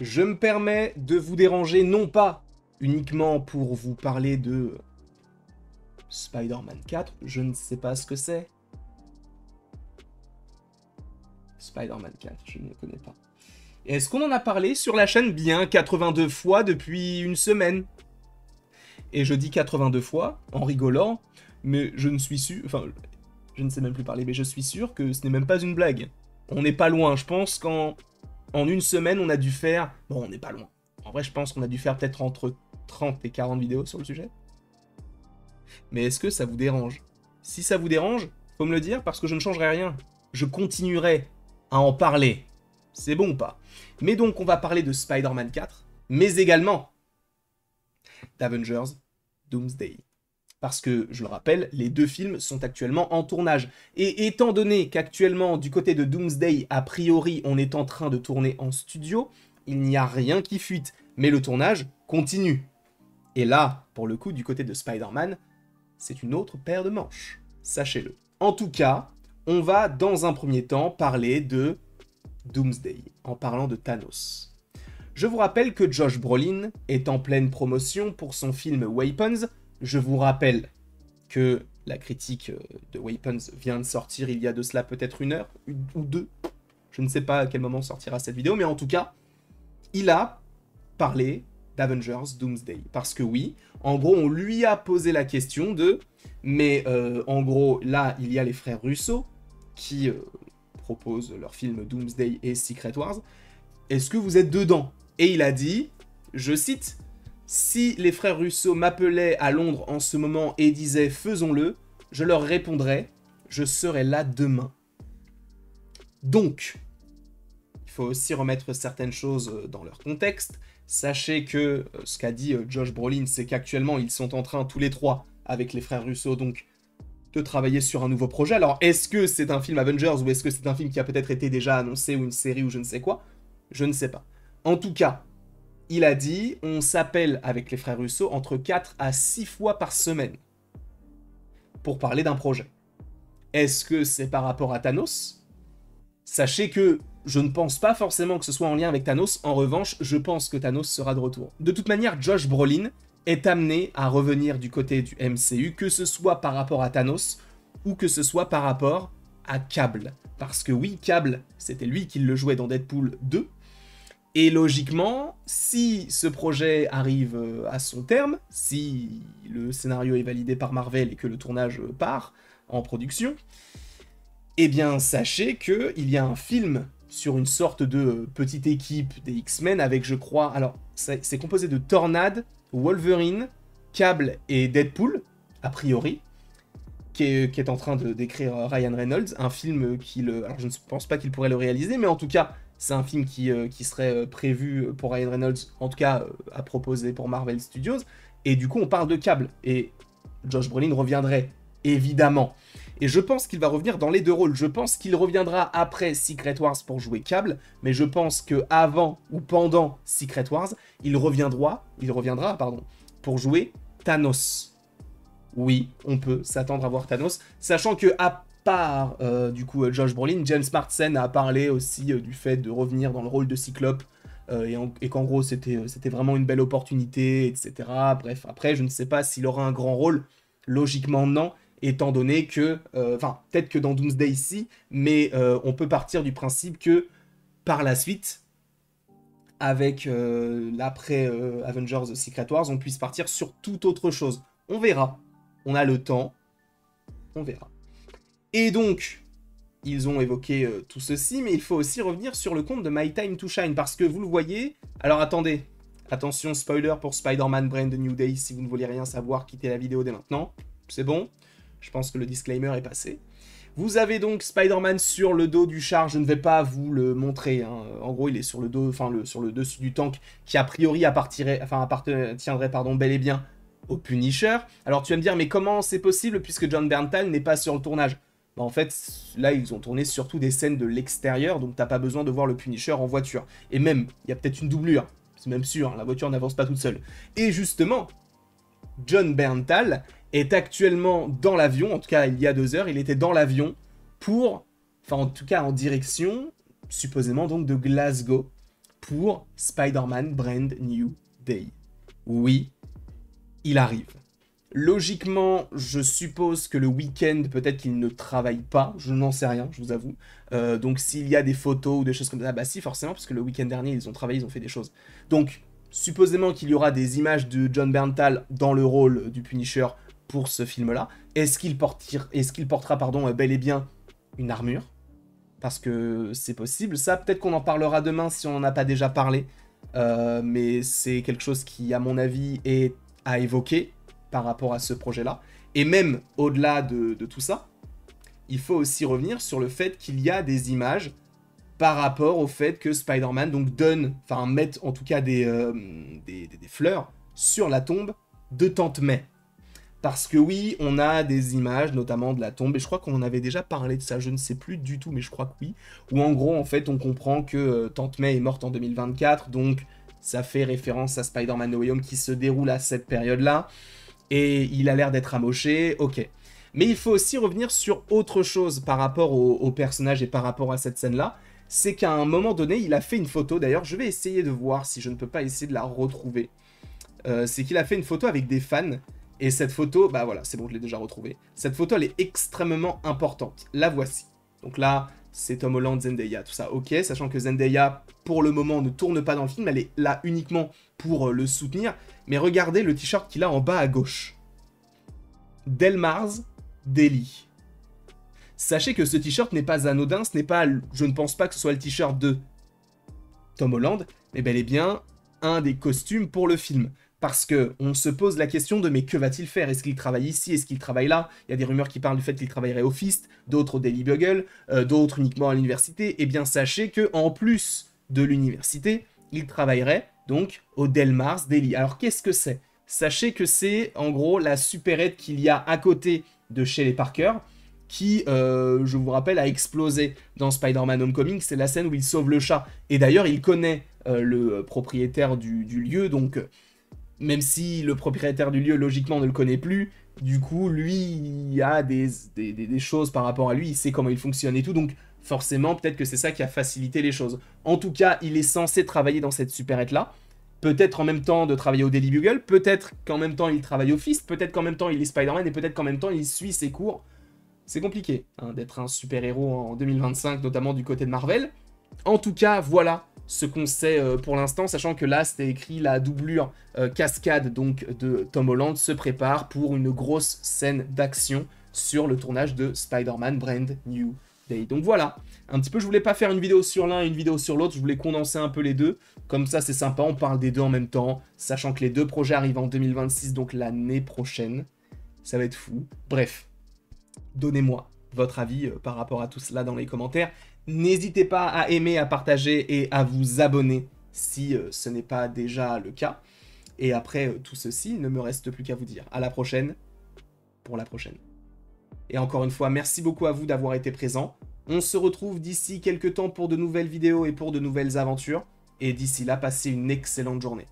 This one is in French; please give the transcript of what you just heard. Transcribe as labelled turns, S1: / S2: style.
S1: Je me permets de vous déranger, non pas uniquement pour vous parler de Spider-Man 4, je ne sais pas ce que c'est. Spider-Man 4, je ne le connais pas. Est-ce qu'on en a parlé sur la chaîne bien 82 fois depuis une semaine? Et je dis 82 fois, en rigolant, mais je ne suis sûr... Enfin, je ne sais même plus parler, mais je suis sûr que ce n'est même pas une blague. On n'est pas loin, je pense qu'en une semaine, on a dû faire... Bon, on n'est pas loin. En vrai, je pense qu'on a dû faire peut-être entre 30 et 40 vidéos sur le sujet. Mais est-ce que ça vous dérange? Si ça vous dérange, faut me le dire, parce que je ne changerai rien. Je continuerai à en parler. C'est bon ou pas? Mais donc, on va parler de Spider-Man 4, mais également d'Avengers Doomsday. Parce que, je le rappelle, les deux films sont actuellement en tournage. Et étant donné qu'actuellement, du côté de Doomsday, a priori, on est en train de tourner en studio, il n'y a rien qui fuite, mais le tournage continue. Et là, pour le coup, du côté de Spider-Man, c'est une autre paire de manches. Sachez-le. En tout cas, on va, dans un premier temps, parler de Doomsday, en parlant de Thanos. Je vous rappelle que Josh Brolin est en pleine promotion pour son film Weapons. Je vous rappelle que la critique de Weapons vient de sortir il y a de cela peut-être une heure ou deux. Je ne sais pas à quel moment sortira cette vidéo, mais en tout cas, il a parlé d'Avengers Doomsday. Parce que oui, en gros, on lui a posé la question de... Mais en gros, là, il y a les frères Russo qui proposent leur film Doomsday et Secret Wars. Est-ce que vous êtes dedans? Et il a dit, je cite... Si les frères Russo m'appelaient à Londres en ce moment et disaient « faisons-le », je leur répondrais « je serai là demain ». Donc, il faut aussi remettre certaines choses dans leur contexte. Sachez que ce qu'a dit Josh Brolin, c'est qu'actuellement, ils sont en train, tous les trois, avec les frères Russo, donc, de travailler sur un nouveau projet. Alors, est-ce que c'est un film Avengers ou est-ce que c'est un film qui a peut-être été déjà annoncé ou une série ou je ne sais quoi? Je ne sais pas. En tout cas... Il a dit, on s'appelle avec les frères Russo entre 4 à 6 fois par semaine pour parler d'un projet. Est-ce que c'est par rapport à Thanos? Sachez que je ne pense pas forcément que ce soit en lien avec Thanos. En revanche, je pense que Thanos sera de retour. De toute manière, Josh Brolin est amené à revenir du côté du MCU, que ce soit par rapport à Thanos ou que ce soit par rapport à Cable. Parce que oui, Cable, c'était lui qui le jouait dans Deadpool 2. Et logiquement, si ce projet arrive à son terme, si le scénario est validé par Marvel et que le tournage part en production, eh bien sachez qu'il y a un film sur une sorte de petite équipe des X-Men avec, je crois, alors c'est composé de Tornade, Wolverine, Cable et Deadpool, a priori, qui est en train d'écrire Ryan Reynolds, un film alors je ne pense pas qu'il pourrait le réaliser, mais en tout cas, c'est un film qui serait prévu pour Ryan Reynolds, en tout cas à proposer pour Marvel Studios. Et du coup, on parle de Cable. Et Josh Brolin reviendrait, évidemment. Et je pense qu'il va revenir dans les deux rôles. Je pense qu'il reviendra après Secret Wars pour jouer Cable. Mais je pense que avant ou pendant Secret Wars, il reviendra pour jouer Thanos. Oui, on peut s'attendre à voir Thanos. Sachant que à part du coup Josh Brolin, James Marsden a parlé aussi du fait de revenir dans le rôle de Cyclope et qu'en gros c'était vraiment une belle opportunité, etc. Bref, après je ne sais pas s'il aura un grand rôle, logiquement non, étant donné que, enfin peut-être que dans Doomsday ici, mais on peut partir du principe que par la suite, avec l'après Avengers Secret Wars, on puisse partir sur toute autre chose. On verra, on a le temps, on verra. Et donc, ils ont évoqué tout ceci, mais il faut aussi revenir sur le compte de My Time to Shine, parce que vous le voyez... Alors attendez, attention, spoiler pour Spider-Man Brand New Day, si vous ne voulez rien savoir, quittez la vidéo dès maintenant. C'est bon, je pense que le disclaimer est passé. Vous avez donc Spider-Man sur le dos du char, je ne vais pas vous le montrer, hein. En gros il est sur le dos, enfin sur le dessus du tank, qui a priori appartiendrait bel et bien au Punisher. Alors tu vas me dire, mais comment c'est possible puisque John Bernthal n'est pas sur le tournage? En fait, là, ils ont tourné surtout des scènes de l'extérieur, donc t'as pas besoin de voir le Punisher en voiture. Et même, il y a peut-être une doublure, c'est même sûr, hein, la voiture n'avance pas toute seule. Et justement, John Bernthal est actuellement dans l'avion, en tout cas, il y a 2 heures, il était dans l'avion pour, enfin, en tout cas, en direction, supposément donc de Glasgow, pour Spider-Man Brand New Day. Oui, il arrive. Logiquement, je suppose que le week-end, peut-être qu'il ne travaille pas, je n'en sais rien, je vous avoue. Donc s'il y a des photos ou des choses comme ça, bah si forcément, parce que le week-end dernier, ils ont travaillé, ils ont fait des choses. Donc, supposément qu'il y aura des images de John Bernthal dans le rôle du Punisher pour ce film-là. Est-ce qu'il portera, bel et bien une armure? Parce que c'est possible. Ça, peut-être qu'on en parlera demain si on n'en a pas déjà parlé. Mais c'est quelque chose qui, à mon avis, est à évoquer par rapport à ce projet-là. Et même au-delà de tout ça, il faut aussi revenir sur le fait qu'il y a des images par rapport au fait que Spider-Man donc mette en tout cas des fleurs sur la tombe de Tante May. Parce que oui, on a des images, notamment de la tombe, et je crois qu'on en avait déjà parlé de ça, je ne sais plus du tout, mais je crois que oui, où en gros, en fait, on comprend que Tante May est morte en 2024, donc ça fait référence à Spider-Man No Way Home qui se déroule à cette période-là, et il a l'air d'être amoché, ok. Mais il faut aussi revenir sur autre chose par rapport au personnage et par rapport à cette scène-là, c'est qu'à un moment donné, il a fait une photo, d'ailleurs, je vais essayer de voir si je ne peux pas essayer de la retrouver, c'est qu'il a fait une photo avec des fans. Et cette photo, bah voilà, c'est bon, je l'ai déjà retrouvée. Cette photo, elle est extrêmement importante. La voici. Donc là, c'est Tom Holland, Zendaya, tout ça, ok. Sachant que Zendaya, pour le moment, ne tourne pas dans le film. Elle est là uniquement pour le soutenir. Mais regardez le t-shirt qu'il a en bas à gauche. Delmars Daily. Sachez que ce t-shirt n'est pas anodin. Ce n'est pas, je ne pense pas que ce soit le t-shirt de Tom Holland, mais bel et bien un des costumes pour le film. Parce que on se pose la question de mais que va-t-il faire? Est-ce qu'il travaille ici? Est-ce qu'il travaille là? Il y a des rumeurs qui parlent du fait qu'il travaillerait au Fist, d'autres au Daily Bugle, d'autres uniquement à l'université. Eh bien sachez que en plus de l'université, il travaillerait donc au Delmars Daily. Alors qu'est-ce que c'est? Sachez que c'est en gros la supérette qu'il y a à côté de chez les Parker, qui, je vous rappelle, a explosé dans Spider-Man Homecoming. C'est la scène où il sauve le chat. Et d'ailleurs, il connaît le propriétaire du lieu, donc même si le propriétaire du lieu, logiquement, ne le connaît plus, du coup, lui, il y a des choses par rapport à lui, il sait comment il fonctionne et tout, donc forcément, peut-être que c'est ça qui a facilité les choses. En tout cas, il est censé travailler dans cette supérette-là, peut-être en même temps de travailler au Daily Bugle, peut-être qu'en même temps il travaille au Fist, peut-être qu'en même temps il est Spider-Man, et peut-être qu'en même temps il suit ses cours. C'est compliqué hein, d'être un super-héros en 2025, notamment du côté de Marvel. En tout cas, voilà ce qu'on sait pour l'instant, sachant que là, c'était écrit la doublure cascade donc de Tom Holland se prépare pour une grosse scène d'action sur le tournage de Spider-Man Brand New Day. Donc voilà, un petit peu, je voulais pas faire une vidéo sur l'un et une vidéo sur l'autre, je voulais condenser un peu les deux, comme ça c'est sympa, on parle des deux en même temps, sachant que les deux projets arrivent en 2026, donc l'année prochaine, ça va être fou. Bref, donnez-moi votre avis par rapport à tout cela dans les commentaires. N'hésitez pas à aimer, à partager et à vous abonner si ce n'est pas déjà le cas. Et après tout ceci, il ne me reste plus qu'à vous dire à la prochaine pour la prochaine. Et encore une fois, merci beaucoup à vous d'avoir été présents. On se retrouve d'ici quelques temps pour de nouvelles vidéos et pour de nouvelles aventures. Et d'ici là, passez une excellente journée.